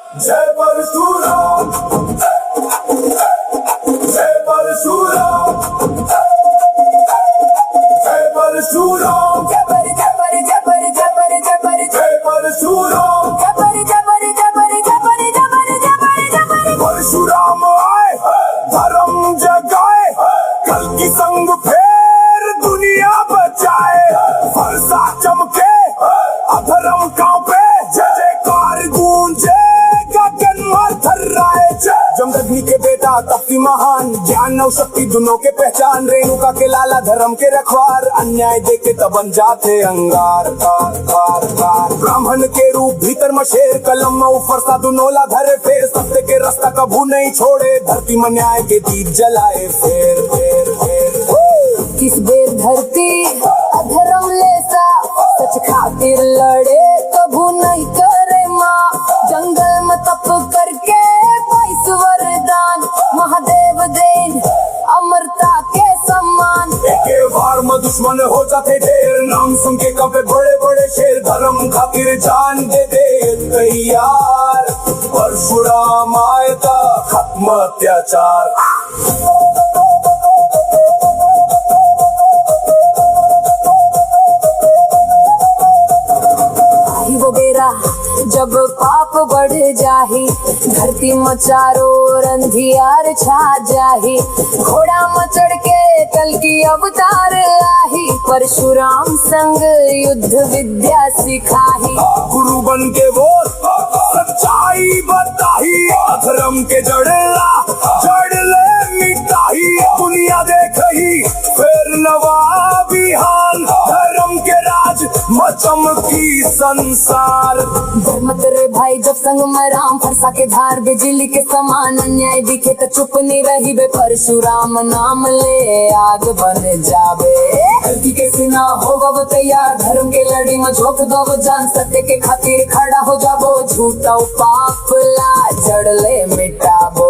जय परशुराम, जय परशुराम, जय परशुराम, जय परशुराम। परशुराम आए धर्म जगाए, कल की संग फेर दुनिया बचाए। फरसा चमके अधर्म कांपे, जय जयकार गूंजे गगन में थर्राए। जमदग्नि के बेटा तपती महान, ज्ञान नव शक्ति दोनों के पहचान। रेणुका के लाला धर्म के रखवार, अन्याय देखे तब बन जाते अंगार। ब्राह्मण के रूप भीतर में शेर, कलम में फरसा दुनोला धरे फेर। सत्य के रास्ता कभू नहीं छोड़े, धरती में न्याय के दीप जलाए फेर फेर फेर। किस बेर धरती अधर्म लेसा, सच खातिर लड़े कभू नहीं करे माँ। जंगल में तप करके पैस वरदान, महादेव देन अमरता के सम्मान। एक बार में दुश्मन हो जाते ढेर, नाम सुन के कांपे बड़े बड़े शेर। धर्म खातिर जान दे दे तैयार, परशुराम आए था खत्म अत्याचार। वगैरह जब पाप बढ़ जाही, धरती में चारों ओर अंधियार छा जाही। घोड़ा में चढ़ के कल की अवतार आही, परशुराम संग युद्ध विद्या सिखाही। गुरु बन के वो सच्चाई बताही, अधर्म के जड़ ले मिटाही। दुनिया देख ही फिर नवा बिहान, धर्म के राज मचमकी संसार। धर्म तेरे भाई जब संग में राम, फरसा के धार बिजली के समान। अन्याय दिखे तो चुप नहीं रही बे, परशुराम नाम ले आग बन जावे। गलती के सिना होगा वो तैयार, धर्म के लड़ी में झोंक दो वो जान। सत्य के खातिर खड़ा हो जाबो, झूठा पाप ला जड़ ले मिटाबो।